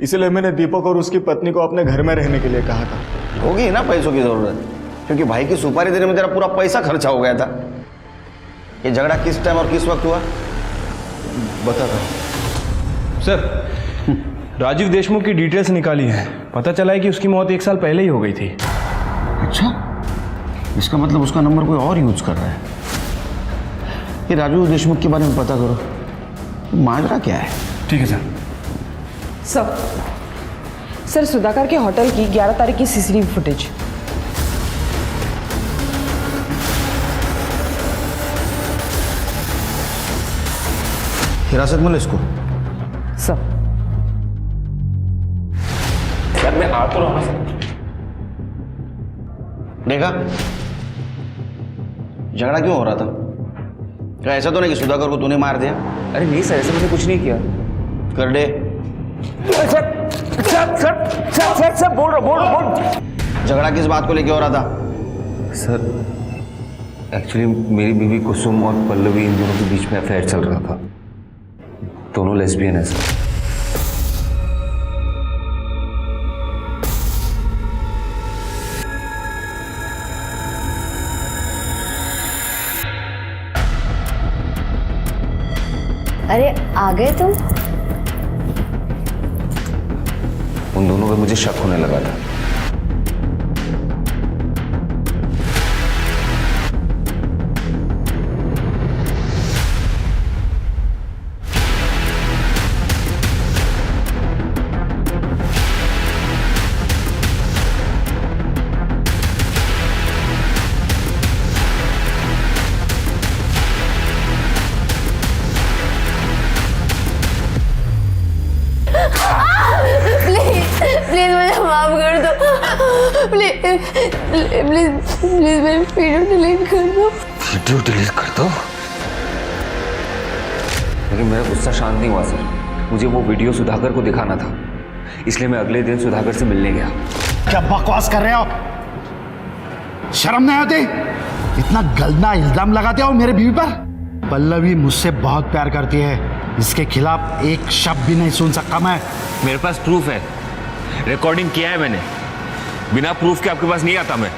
A: इसलिए मैंने दीपक और उसकी पत्नी को अपने घर में रहने के लिए कहा था।
M: होगी ना पैसों की ज़रूरत, क्योंकि भाई की सुपारी देने में तेरा पूरा पैसा खर्चा हो गया था। ये झगड़ा किस टाइम और किस वक्त हुआ बता दो।
I: सर राजीव देशमुख की डिटेल्स निकाली है, पता चला है कि उसकी मौत 1 साल पहले ही हो गई थी।
M: अच्छा, इसका मतलब उसका नंबर कोई और यूज कर रहा है। ये राजीव देशमुख के बारे में पता करो, माजरा क्या है।
I: ठीक है सर।
N: सर सुधाकर के होटल की 11 तारीख की सीसीटीवी फुटेज।
A: हिरासत में लो इसको।
N: सर
J: मैं आ तो रहा हूं।
M: देखा झगड़ा क्यों हो रहा था? क्या ऐसा तो नहीं कि सुधाकर को तूने मार दिया?
J: अरे नहीं सर, ऐसा मैंने कुछ नहीं किया।
M: कर दे।
J: सर बोल।
M: झगड़ा किस बात को लेके हो रहा था?
J: सर एक्चुअली मेरी बीवी कुसुम और पल्लवी, इन दोनों के बीच में अफेयर चल रहा था। दोनों लेस्बियन है सर।
G: अरे आ गए तुम?
J: उन दोनों पे मुझे शक होने लगा था।
G: प्लीज मुझे माफ कर दो। प्लीज मेरी वीडियो डिलीट कर दो।
J: वीडियो डिलीट कर दो? लेकिन मेरा गुस्सा शांत नहीं हुआ सर। मुझे वो वीडियो सुधाकर को दिखाना था, इसलिए मैं अगले दिन सुधाकर से मिलने गया।
B: क्या बकवास कर रहे हो? शर्म नहीं आती? इतना गंदा इल्जाम लगाते हो मेरे बीवी पर। पल्लवी मुझसे बहुत प्यार करती है, इसके खिलाफ एक शब्द भी नहीं सुन सकता मैं।
J: मेरे पास प्रूफ है, रिकॉर्डिंग किया है मैंने। बिना प्रूफ के आपके पास नहीं आता मैं।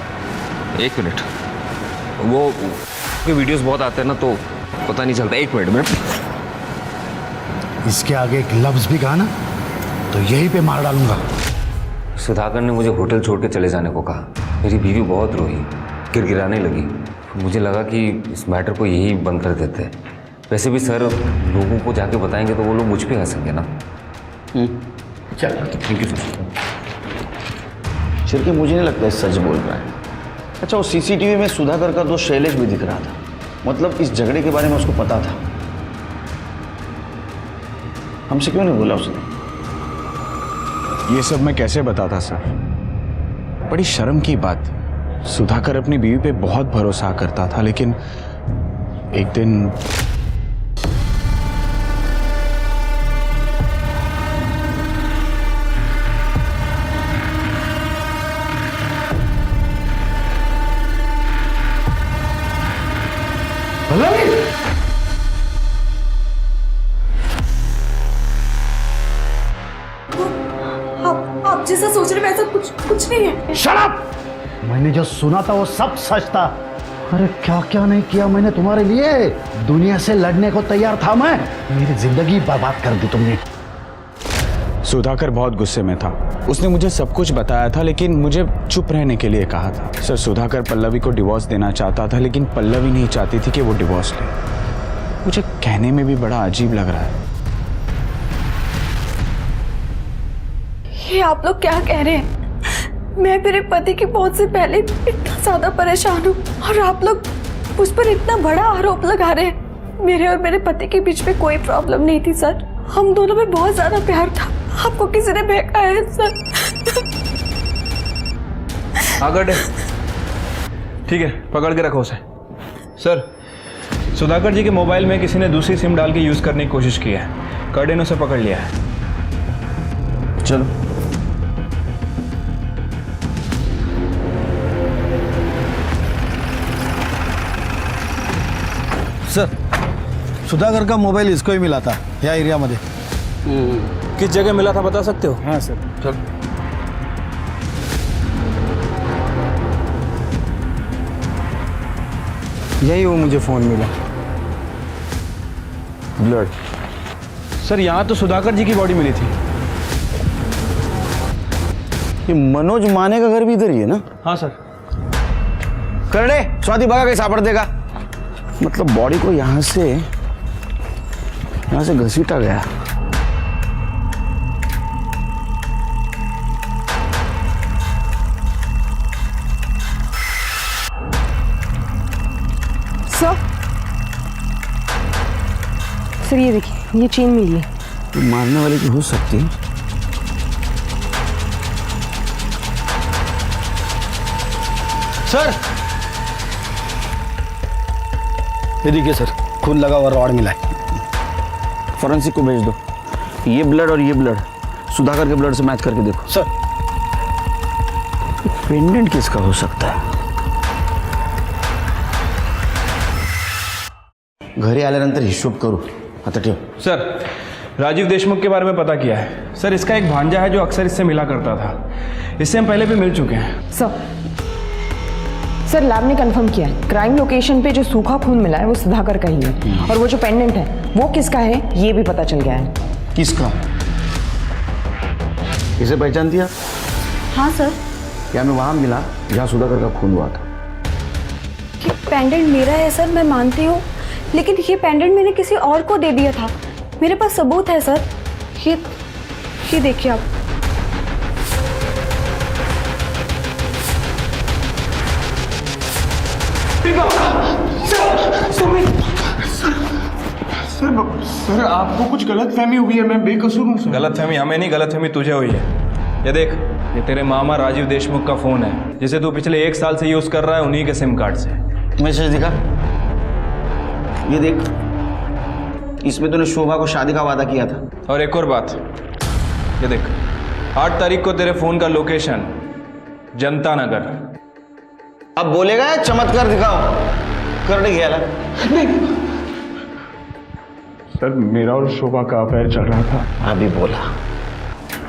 J: एक मिनट, वो वीडियोस बहुत आते हैं ना, तो पता नहीं चलता। एक मिनट।
B: इसके आगे एक लफ्ज भी कहा ना तो यहीं पे मार डालूंगा।
J: सुधाकर ने मुझे होटल छोड़ के चले जाने को कहा। मेरी बीवी बहुत रोई, गिड़गिड़ाने लगी। मुझे लगा कि इस मैटर को यही बंद कर देते हैं। वैसे भी सर, लोगों को जाके बताएंगे तो वो लोग मुझ पे हंसेंगे ना।
M: चल थैंक यू सर। शिरके मुझे नहीं लगता है सच बोल रहा है। अच्छा, वो सीसीटीवी में सुधाकर का दोस्त शैलेश भी दिख रहा था, मतलब इस झगड़े के बारे में उसको पता था। हमसे क्यों नहीं बोला उसने?
K: ये सब मैं कैसे बताता सर? बड़ी शर्म की बात। सुधाकर अपनी बीवी पे बहुत भरोसा करता था, लेकिन एक दिन
C: कुछ नहीं है।
B: Shut up! मैंने जो सुना था वो सब सच था। अरे क्या क्या नहीं किया मैंने तुम्हारे लिए। दुनिया से लड़ने को तैयार था मैं। मेरी जिंदगी बर्बाद कर दी तुमने।
K: सुधाकर बहुत गुस्से में था। उसने मुझे सब कुछ बताया था, लेकिन मुझे चुप रहने के लिए कहा था। सर, सुधाकर पल्लवी को डिवोर्स देना चाहता था, लेकिन पल्लवी नहीं चाहती थी कि वो डिवोर्स ले। मुझे कहने में भी बड़ा अजीब लग रहा है।
C: ये आप लोग क्या कह रहे हैं? मैं मेरे पति की मौत से पहले इतना ज्यादा परेशान हूँ और आप लोग उस पर इतना बड़ा आरोप लगा रहे हैं। मेरे और मेरे पति के बीच में कोई प्रॉब्लम नहीं थी सर। हम दोनों में बहुत ज्यादा प्यार था। आपको किसी ने बहकाया है सर।
I: आगड़ ठीक है, पकड़ के रखो उसे। सर, सुधाकर जी के मोबाइल में किसी ने दूसरी सिम डाल के यूज करने की कोशिश की है। कर्डे ने उसे पकड़ लिया है।
A: चलो।
Q: सर, सुधाकर का मोबाइल इसको ही मिला था या एरिया मध्ये।
I: किस जगह मिला था बता सकते हो?
Q: हाँ सर।
I: चल।
Q: यही वो मुझे फोन मिला।
I: ब्लड। सर, यहाँ तो सुधाकर जी की बॉडी मिली थी।
M: ये मनोज माने का घर भी इधर ही है ना?
I: हाँ सर।
M: करने स्वाति बगा के सापड़ देगा। मतलब बॉडी को यहाँ से घसीटा गया।
N: सर ये देखिए, ये चेन मिली है।
M: तो मारने वाले की हो सकती है।
Q: सर, ये देखिए सर, खून लगा हुआ रॉड मिला है।
M: फॉरेंसिक को भेज दो। ये ब्लड और ये ब्लड सुधाकर के ब्लड से मैच करके देखो।
Q: सर,
M: पेंडेंट किसका हो सकता है? घरी आल्यानंतर हिशोब करू। आता ठेव।
I: सर, राजीव देशमुख के बारे में पता किया है। सर, इसका एक भांजा है जो अक्सर इससे मिला करता था। इससे हम पहले भी मिल चुके हैं।
N: सर, लैब ने कंफर्म किया है, क्राइम लोकेशन पे जो सूखा खून मिला है वो सुधाकर का ही है। और वो जो पेंडेंट है वो किसका है ये भी पता चल गया है।
M: किसका? इसे पहचानती आप?
E: हाँ सर।
M: क्या मैं वहां मिला जहाँ सुधाकर का खून हुआ था?
E: ये पेंडेंट मेरा है सर, मैं मानती हूँ, लेकिन ये पेंडेंट मैंने किसी और को दे दिया था। मेरे पास सबूत है सर। ये देखिए आप।
K: सर, आपको कुछ गलतफहमी हुई है। मैं बेकसूर हूँ सर।
I: गलतफहमी हमें नहीं, गलतफहमी तुझे हुई है। ये देख, ये तेरे मामा राजीव देशमुख का फोन है जिसे तू पिछले 1 साल से यूज कर रहा है उन्हीं के सिम कार्ड से।
M: मैसेज दिखा। ये देख, इसमें तूने शोभा को शादी का वादा किया था।
I: और एक और बात, ये देख, 8 तारीख को तेरे फोन का लोकेशन जनता नगर।
M: अब बोलेगा चमत्कार दिखाओ। करने गया ला।
K: सर, मेरा और शोभा का अफेयर चल रहा था।
M: अभी बोला।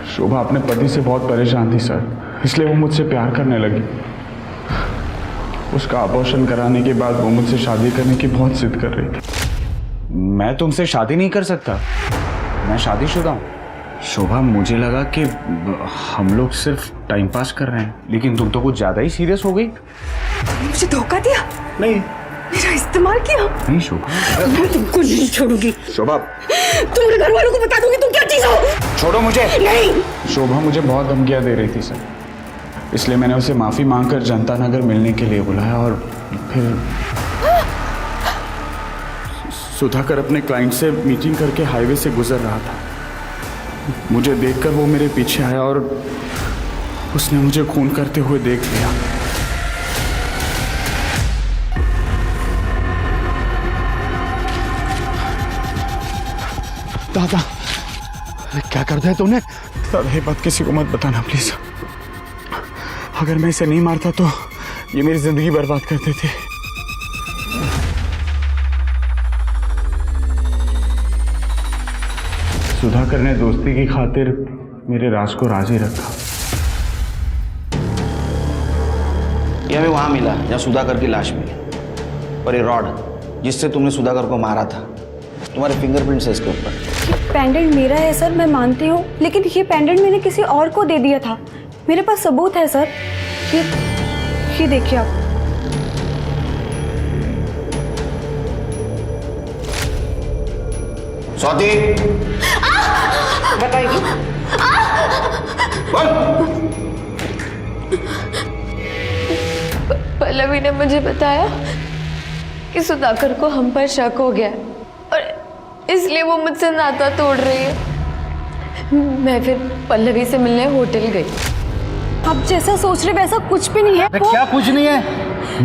K: शोभा अपने पति से बहुत परेशान थी सर, इसलिए वो मुझसे प्यार करने लगी। उसका अबॉर्शन कराने के बाद वो मुझसे शादी करने की बहुत जिद कर रही थी। मैं तुमसे शादी नहीं कर सकता, मैं शादीशुदा हूँ। शोभा, मुझे लगा कि हम लोग सिर्फ टाइम पास कर रहे हैं, लेकिन तुम तो कुछ ज्यादा ही सीरियस हो गई।
C: मुझे धोखा दिया?
K: नहीं।
C: मेरा इस्तेमाल किया?
K: नहीं शोभा,
C: मैं तुमको नहीं छोड़ूंगी।
K: शोभा,
C: तुम्हारे घर वालों को बता दूंगी तुम क्या चीज हो।
K: छोड़ो मुझे।
C: नहीं।
K: शोभा मुझे बहुत धमकियां दे रही थी सर, इसलिए मैंने उसे माफी मांगकर जनता नगर मिलने के लिए बुलाया। और फिर सुधाकर अपने क्लाइंट से मीटिंग करके हाईवे से गुजर रहा था। मुझे देखकर वो मेरे पीछे आया और उसने मुझे खून करते हुए देख लिया। दादा, क्या कर दिया तूने? दादा, ये बात किसी को मत बताना प्लीज। अगर मैं इसे नहीं मारता तो ये मेरी जिंदगी बर्बाद कर देते। सुधाकर ने दोस्ती की खातिर मेरे राज को राजी रखा,
M: ये हमें वहाँ मिला जहाँ सुधाकर की लाश मिली, और ये रॉड जिससे तुमने सुधाकर को मारा था, तुम्हारे फिंगरप्रिंट्स है इसके ऊपर।
E: पेंडेंट मेरा है सर, मैं मानती हूँ, लेकिन ये पेंडेंट मैंने किसी और को दे दिया था। मेरे पास सबूत है सर। ये देखिए आप।
M: स्वाति बताइए।
L: पल्लवी ने मुझे बताया कि सुधाकर को हम पर शक हो गया और इसलिए वो मुझसे नाता तोड़ रही है। मैं फिर पल्लवी से मिलने होटल गई।
E: आप जैसा सोच रहे वैसा कुछ भी नहीं है।
B: क्या कुछ नहीं है?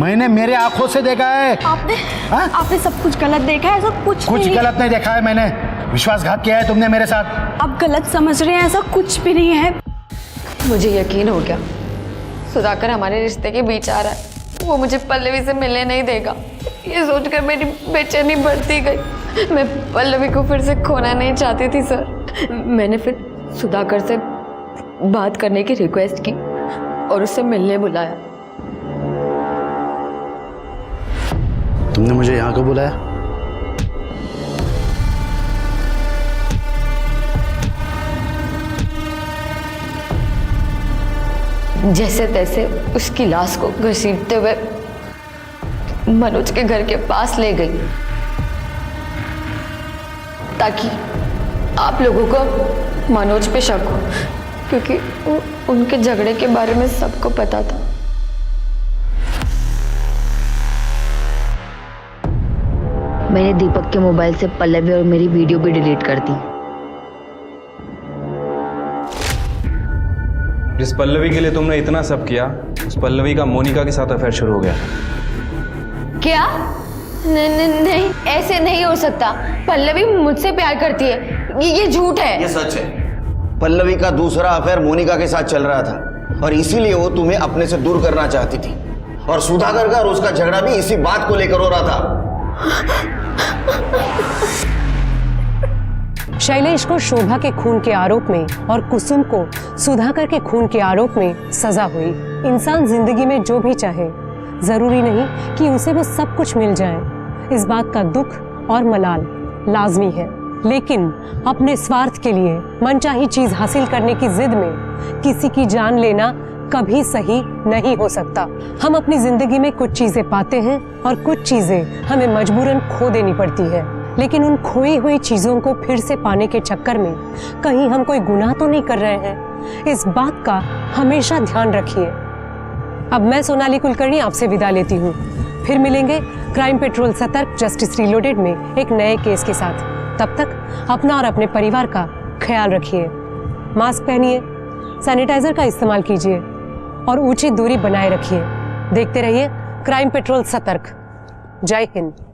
B: मैंने मेरे आंखों से देखा है।
E: आपने सब कुछ गलत देखा है। ऐसा कुछ
B: गलत नहीं देखा है मैंने। विश्वासघात किया है तुमने मेरे साथ।
E: आप गलत समझ रहे हैं, ऐसा कुछ भी नहीं है।
L: मुझे यकीन हो गया सुधाकर हमारे रिश्ते के बीच आ रहा है। वो मुझे पल्लवी से मिलने नहीं देगा। ये सोचकर मेरी बेचैनी बढ़ती गई। मैं पल्लवी को फिर से खोना नहीं चाहती थी सर। मैंने फिर सुधाकर से बात करने की रिक्वेस्ट की और उससे मिलने बुलाया।
B: तुमने मुझे यहाँ क्यों बुलाया?
L: जैसे तैसे उसकी लाश को घसीटते हुए मनोज के घर के पास ले गई ताकि आप लोगों को मनोज पे शक हो, क्योंकि उनके झगड़े के बारे में सबको पता था। मैंने दीपक के मोबाइल से पल्लवी और मेरी वीडियो भी डिलीट कर दी।
I: जिस पल्लवी के लिए तुमने इतना सब किया, उस पल्लवी का मोनिका के साथ अफेयर शुरू हो गया।
L: क्या? नहीं, ऐसे नहीं हो सकता। पल्लवी मुझसे प्यार करती है। ये झूठ है।
M: ये सच है। पल्लवी का दूसरा अफेयर मोनिका के साथ चल रहा था और इसीलिए वो तुम्हें अपने से दूर करना चाहती थी, और सुधाकर का और उसका झगड़ा भी इसी बात को लेकर हो रहा था।
H: शैलेश को शोभा के खून के आरोप में और कुसुम को सुधाकर के खून के आरोप में सजा हुई। इंसान जिंदगी में जो भी चाहे, जरूरी नहीं कि उसे वो सब कुछ मिल जाए। इस बात का दुख और मलाल लाजमी है, लेकिन अपने स्वार्थ के लिए मनचाही चीज हासिल करने की जिद में किसी की जान लेना कभी सही नहीं हो सकता। हम अपनी जिंदगी में कुछ चीजें पाते हैं और कुछ चीजें हमें मजबूरन खो देनी पड़ती है, लेकिन उन खोई हुई चीजों को फिर से पाने के चक्कर में कहीं हम कोई गुनाह तो नहीं कर रहे हैं। इस बात का हमेशा ध्यान रखिए। अब मैं सोनाली कुलकर्णी आपसे विदा लेती हूँ। फिर मिलेंगे क्राइम पेट्रोल सतर्क जस्टिस रीलोडेड में एक नए केस के साथ। तब तक अपना और अपने परिवार का ख्याल रखिए। मास्क पहनिए, सैनिटाइजर का इस्तेमाल कीजिए और उचित दूरी बनाए रखिए। देखते रहिए क्राइम पेट्रोल सतर्क। जय हिंद।